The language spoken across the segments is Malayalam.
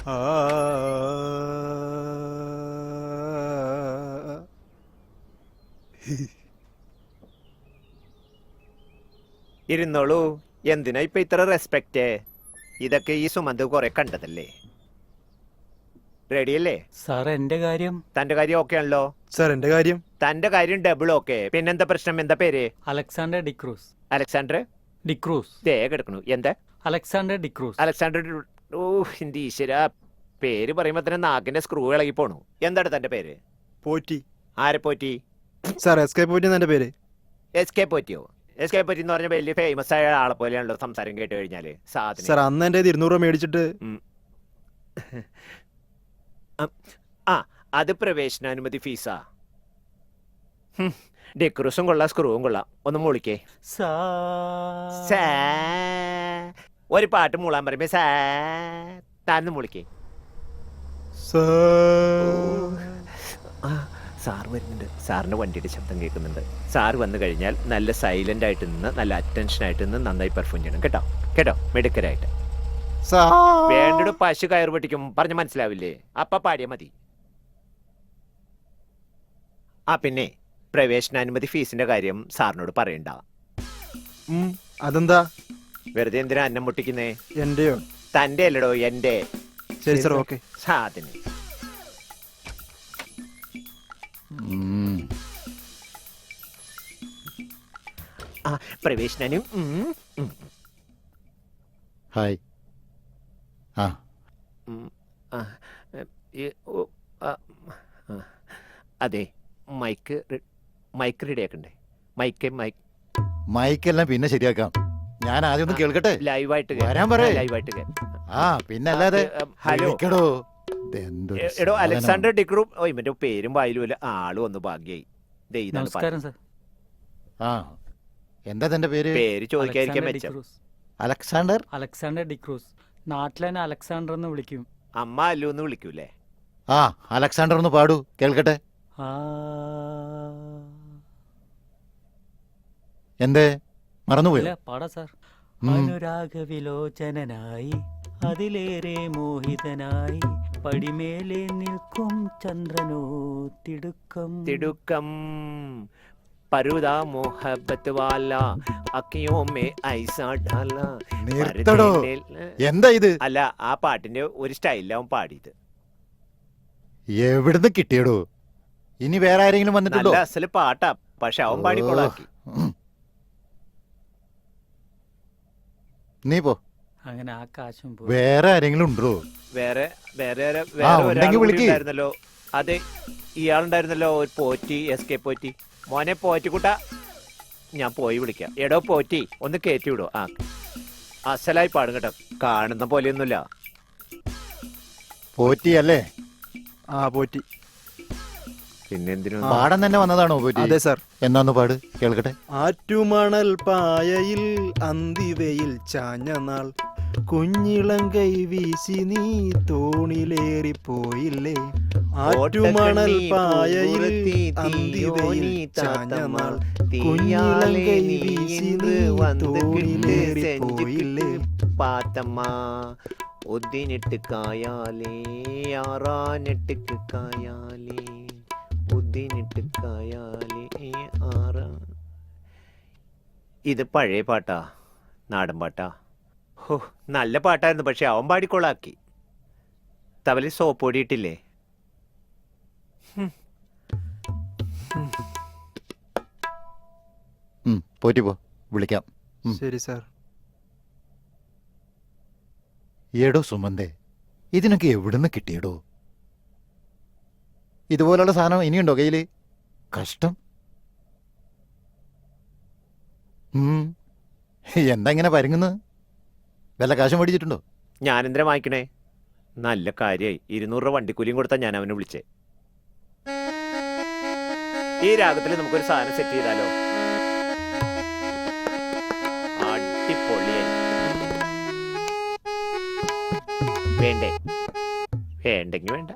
ആ ഇരുന്നോളൂ. എന്തിനാ ഇപ്പൊ ഇത്ര റെസ്പെക്റ്റ്? ഇതൊക്കെ ഈ സുമന്ത് കുറെ കണ്ടതല്ലേ. റെഡിയല്ലേ? സാർ എന്റെ കാര്യം തന്റെ കാര്യം ഓക്കെ ആണല്ലോ. സാർ എന്റെ കാര്യം തന്റെ കാര്യം ഡബിൾ ഓക്കെ. പിന്നെന്താ പ്രശ്നം? എന്താ പേര്? അലക്സാണ്ടർ ഡിക്രൂസ്. അലക്സാണ്ടർ ഡിക്രൂസ്. ദേ കിടക്കണു. എന്താ? അലക്സാണ്ടർ ഡിക്രൂസ്. അലക്സാണ്ടർ. ഓ എന്റെ ഈശ്വര, പേര് പറയുമ്പോ തന്നെ നാക്കിന്റെ സ്ക്രൂ ഇളകി പോണു. എന്താണ് തന്റെ പേര്? പോറ്റി. ആരെ പോറ്റി? സാർ എസ്കേ പോറ്റി എന്നെ പേര്. എസ് കെ പോറ്റിയോ? എസ് കെ പോറ്റി എന്ന് പറഞ്ഞ വലിയ ഫേമസ് ആയ ആളെ പോലെയാണല്ലോ സംസാരം കേട്ട് കഴിഞ്ഞാല്. സാർ അന്ന് എന്റെ 200 രൂപ മേടിച്ചിട്ട് ആ അത് പ്രവേശനാനുമതി ഫീസാ. ഡെക്രൂസും കൊള്ളാം, സ്ക്രൂവും കൊള്ളാം. ഒന്ന് മൂളിക്കേ. സാ. ഒരു പാട്ട് മൂളാൻ പറയുമ്പോ സാ താന്ന് മൂളിക്കേ. സാർ വരുന്നുണ്ട്. സാറിന്റെ വണ്ടിയുടെ ശബ്ദം കേൾക്കുന്നുണ്ട്. സാർ വന്നു കഴിഞ്ഞാൽ നല്ല സൈലന്റ് ആയിട്ട് നിന്ന് നല്ല അറ്റൻഷൻ ആയിട്ട് നിന്ന് നന്നായി പെർഫോം ചെയ്യണം. കേട്ടോ കേട്ടോ, മിടുക്കരായിട്ട്. വേണ്ടൊരു പശു കയർ പൊട്ടിക്കും പറഞ്ഞ് മനസ്സിലാവില്ലേ? അപ്പ പാടിയാ മതി. ആ പിന്നെ പ്രവേശനാനുമതി ഫീസിന്റെ കാര്യം സാറിനോട് പറയണ്ട. അതെന്താ? വെറുതെ എന്തിനാ അന്നം മുട്ടിക്കുന്നേ? എന്റെയോ? തന്റെ അല്ലടോ, എന്റെ. ശരി സാർ, ഓക്കെ. സാധനം ആ പ്രവേശനും. ഹായ്. ആ അതെ, മൈക്ക് റെഡി ആക്കണ്ടേ? മൈക്കെല്ലാം പിന്നെ ശരിയാക്കാം. ഞാൻ ആദ്യം ഒന്ന് കേൾക്കട്ടെ. ലൈവായിട്ട് വരാൻ പറയ്. ലൈവായിട്ട്. ആ പിന്നെ അല്ലാതെ ഹലോ എടോ, സാധനം. അലക്സാണ്ടർ ഡിക്രൂ. ഓ ഇവന്റെ പേരും വായിലുമില്ല, ആളും ഒന്ന് ഭാഗ്യായി. നമസ്കാരം സാർ. ആ എന്താ തന്റെ പേര്? പേര് ചോദിക്കാതിരിക്കാൻ അലക്സാണ്ടർ മെച്ചം. ഡിക്രൂസ്. അലക്സാണ്ടർ. അലക്സാണ്ടർ ഡിക്രൂസ്. നാട്ടിലെന്നെ അലക്സാണ്ടർ എന്ന് വിളിക്കും. അമ്മ അല്ലു എന്ന് വിളിക്കൂലേ? ആ അലക്സാണ്ടർ ഒന്ന് പാടൂ, കേൾക്കട്ടെ. ആ എന്തേ മറന്നുപോയോ? ഇല്ല, പാടാ സാർ. ഉം. അനുരാഗവിലോചനായി അതിലേറെ മോഹിതനായി പടിമേലെ നിൽക്കും ചന്ദ്രനോ തിടുക്കം. തിടുക്കം പരുദാ മോഹബത്ത് വാല അക്കിയോ മേ ഐസാ ഡാല. നിർത്തടോ. എന്താ ഇത്? അല്ല, ആ പാട്ടിന്റെ ഒരു സ്റ്റൈലാവും പാടിയത്. എവിടുന്ന് കിട്ടിയടോ? ഇനി വേറെ ആരെങ്കിലും വന്നിട്ടുണ്ടോ? നല്ല അസല് പാട്ടാ, പക്ഷെ അവൻ പാടിക്കൊള്ളാക്കി. നീ പോ. അങ്ങനെ ആ കാശും പോയി. വേറെ ആരെങ്കിലും ഉണ്ടോ? വേറെ വേറെ ഉണ്ടെങ്കി വിളിക്ക്. ഉണ്ടായിരുന്നല്ലോ. അതെ, ഇയാളുണ്ടായിരുന്നല്ലോ, ഒരു പോറ്റി, എസ് കെ പോറ്റി. മോനെ പോറ്റിക്കുട്ടാ, ഞാൻ പോയി വിളിക്കാം. എടോ പോറ്റി, ഒന്ന് കയറ്റി വിടോ. ആ അസലായി പാടും കേട്ടോ, കാണുന്ന പോലെയൊന്നുമില്ല. പോറ്റി അല്ലേ? ആ പോറ്റി. പിന്നെന്തിനു പാടം തന്നെ വന്നതാണോ പോറ്റി? അതെ സാർ. എന്നാന്ന് പാട്, കേൾക്കട്ടെ. ആറ്റുമണൽ പായയിൽ അന്തിവയിൽ ചാഞ്ഞ നാൾ കുഞ്ഞിളങ്കൈ വീശി നീ തോണിലേറിപ്പോയില്ലേ. ആറ്റുമണൽ പായയിൽ അന്തിവയിൽ ചാഞ്ഞ നാൾ കുഞ്ഞിളങ്കൈ വീശി നീ തോണിലേറിപ്പോയില്ലേ. പാത്തമ്മ ഒന്നിനിട്ട് കായാലേ ആറാനെട്ട് കായാലേ ഒന്നിനിട്ട് കായാലേ ആറാ. ഇത് പഴയ പാട്ടാ, നാടൻ പാട്ടാ. ഹോ, നല്ല പാട്ടായിരുന്നു, പക്ഷെ അവൻ പാടിക്കൊള്ളാക്കി. തവലിൽ സോപ്പ് പൊടിയിട്ടില്ലേ? പോറ്റി പോ, വിളിക്കാം. ശരി സാർ. ഏടോ സുമന്തേ, ഇതിനൊക്കെ എവിടുന്ന് കിട്ടിയടോ? ഇതുപോലുള്ള സാധനം ഇനിയുണ്ടോ കയ്യില്? കഷ്ടം. എന്താ ഇങ്ങനെ പരുങ്ങുന്നത്? വല്ല കാശും മേടിച്ചിട്ടുണ്ടോ? ഞാനെന്തിനാ വാങ്ങിക്കണേ? നല്ല കാര്യമായി. 200 രൂപ വണ്ടിക്കൂലിയും കൊടുത്താ ഞാൻ അവനെ വിളിച്ചേ. ഈ രാഗത്തിൽ നമുക്കൊരു സാധനം സെറ്റ് ചെയ്താലോ? അടിപൊളിയായി. വേണ്ടേ? വേണ്ടെങ്കിൽ വേണ്ട.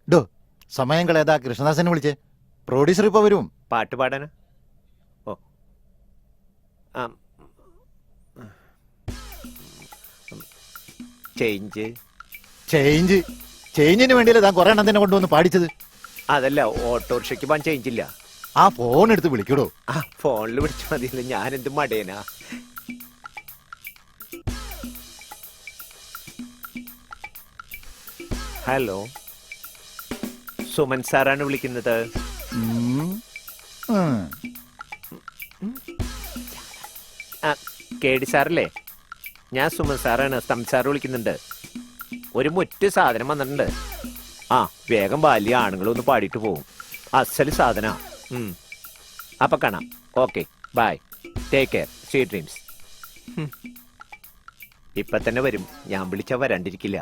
ഡോ, സമയം കളയാതാ കൃഷ്ണദാസനെ വിളിച്ചേ. പ്രൊഡ്യൂസർ ഇപ്പൊ വരും. പാട്ട് പാടാനാ? ഓ ആ ചേഞ്ച്. ചേഞ്ചിന് വേണ്ടിയല്ലേ താൻ കുറെ എണ്ണം തന്നെ കൊണ്ടുവന്ന് പാടിച്ചത്. അതല്ല, ഓട്ടോറിക്ഷയ്ക്ക് പോകാൻ ചേഞ്ച് ഇല്ല. ആ ഫോൺ എടുത്ത് വിളിക്കടോ. ആ ഫോണിൽ വിളിച്ചാൽ മതിയല്ലോ, ഞാനെന്ത് മടേനാ. ഹലോ, സുമൻ സാറാണ് വിളിക്കുന്നത്. ആ കേടി സാറല്ലേ? ഞാൻ സുമൻ സാറാണ്. സാർ വിളിക്കുന്നുണ്ട്. ഒരു മുറ്റ് സാധനം വന്നിട്ടുണ്ട്. ആ വേഗം വലിയ ആണുങ്ങളൊന്ന് പാടിയിട്ട് പോകും. അസല് സാധന. അപ്പൊ കാണാം. Okay, bye, take care, sweet dreams. ഇപ്പൊ തന്നെ വരും. ഞാൻ വിളിച്ചാ വരാണ്ടിരിക്കില്ല.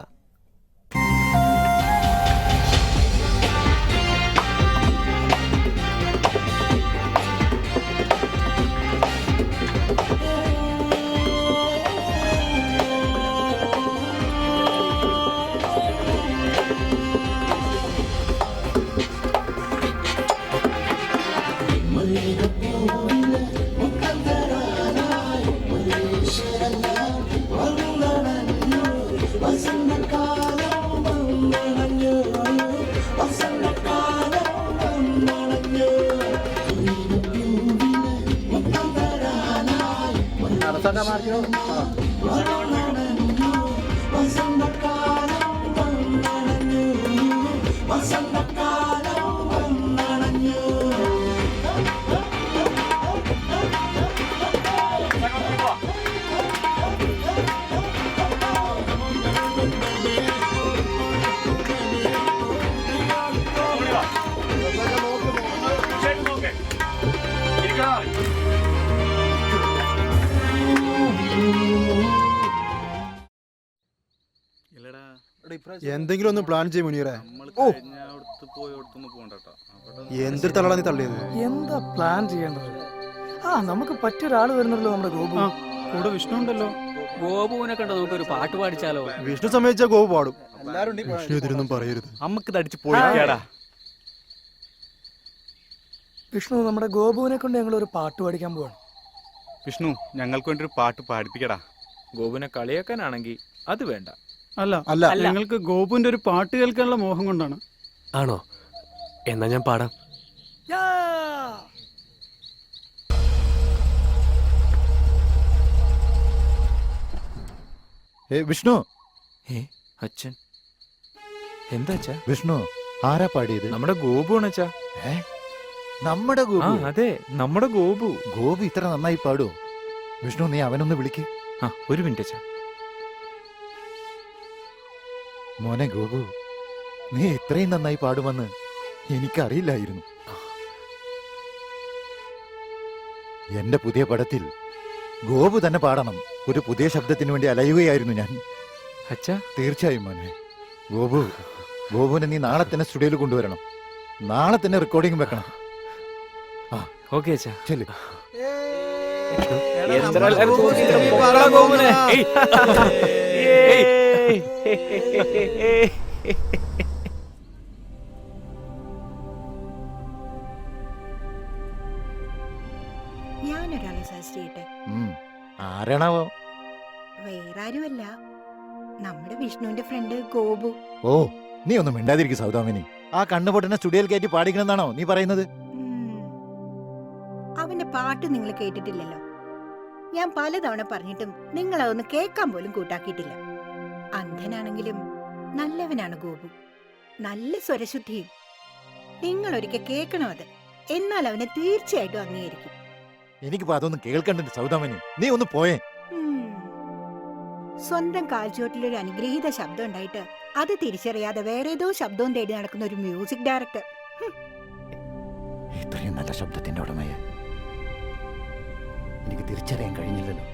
എന്തെങ്കിലും ഒന്ന് പ്ലാൻ ചെയ്യും മുനീറെ. ഓ എന്തൊരു തള്ളടാ നീ തള്ളിയത്. എന്താ പ്ലാൻ ചെയ്യേണ്ടത്? ആ നമുക്ക് പറ്റിയൊരാള് വരുന്നല്ലോ, നമ്മുടെ ഗോപു. കൂടെ വിഷ്ണു ഉണ്ടല്ലോ. ഗോപുവിനെ കണ്ട നമുക്ക് ഒരു പാട്ട് പാടിച്ചാലോ? വിഷ്ണു സമ്മതിച്ചാ ഗോപു പാടും. വിഷ്ണു ഇതിനൊന്നും പറയരുത്. നമുക്ക് തടിച്ച് പൊളിക്കാടാ. വിഷ്ണു, നമ്മുടെ ഗോപുവിനെ കൊണ്ട് ഞങ്ങൾ ഒരു പാട്ട് പാടിക്കാൻ പോവാണ്. വിഷ്ണു, ഞങ്ങൾക്ക് വേണ്ടി ഒരു പാട്ട് പാടിപ്പിക്കടാ. ഗോപുവിനെ കളിയാക്കാനാണെങ്കിൽ അത് വേണ്ട. അല്ല, ഞങ്ങൾക്ക് ഗോപുവിന്റെ ഒരു പാട്ട് കേൾക്കാനുള്ള മോഹം കൊണ്ടാണ്. ആണോ? എന്നാ ഞാൻ പാടാം. വിഷ്ണു, അച്ഛൻ എന്താ അച്ഛാ? വിഷ്ണു ആരാ പാടിയത്? നമ്മുടെ ഗോപു ആണ് അച്ഛാ. നമ്മുടെ ആ ഗോപു? അതെ, നമ്മുടെ ഗോപു. ഗോപു ഇത്ര നന്നായി പാടുവോ? വിഷ്ണു, നീ അവനൊന്ന് വിളിക്ക്. ആ ഒരു മിനിറ്റ് അച്ഛാ. മോനെ ഗോപു, നീ ഇത്രയും നന്നായി പാടുമെന്ന് എനിക്കറിയില്ലായിരുന്നു. എന്റെ പുതിയ പടത്തിൽ ഗോപു തന്നെ പാടണം. ഒരു പുതിയ ശബ്ദത്തിന് വേണ്ടി അലയുകയായിരുന്നു ഞാൻ. അച്ഛാ തീർച്ചയായും മോനെ. ഗോപുവിനെ നീ നാളെ തന്നെ സ്റ്റുഡിയോയിൽ കൊണ്ടുവരണം. നാളെ തന്നെ റെക്കോർഡിംഗ് വെക്കണം. ഓക്കെ അച്ഛാ. ചെല്ലു. ഞാനൊരാളെ സജസ്റ്റ് ചെയ്യട്ടെ. ആരാണാവോ? വേറെ ആരുമല്ല, നമ്മുടെ വിഷ്ണുവിന്റെ ഫ്രണ്ട് ഗോപു. ഓ, നീ ഒന്നും മിണ്ടാതിരിക്കും സൗദാമിനി. ആ കണ്ണുപൊട്ടനെ സ്റ്റുഡിയോയിൽ കയറ്റി പാടിക്കണമെന്നാണോ നീ പറയുന്നത്? അവന്റെ പാട്ട് നിങ്ങൾ കേട്ടിട്ടില്ലല്ലോ. ഞാൻ പലതവണ പറഞ്ഞിട്ടും നിങ്ങൾ അതൊന്ന് കേൾക്കാൻ പോലും കൂട്ടാക്കിയിട്ടില്ല. അന്ധനാണെങ്കിലും നല്ലവനാണ് ഗോപു. നല്ല സ്വരശുദ്ധിയും. നിങ്ങൾ ഒരിക്കൽ കേൾക്കണം അത്. എന്നാൽ അവനെ തീർച്ചയായിട്ടും അംഗീകരിക്കും. എനിക്കിപ്പോ അതൊന്നും കേൾക്കണ്ട സൗദാമിനി. നീ ഒന്ന് പോയേ. സ്വന്തം കാൽച്ചുവട്ടിലൊരു അനുഗ്രഹീത ശബ്ദം ഉണ്ടായിട്ട് അത് തിരിച്ചറിയാതെ വേറെ ഏതോ ശബ്ദവും തേടി നടക്കുന്ന ഒരു മ്യൂസിക് ഡയറക്ടർ. ഇത്രയും നല്ല ശബ്ദത്തിന്റെ ഉടമയെ എനിക്ക് തിരിച്ചറിയാൻ കഴിഞ്ഞില്ലല്ലോ.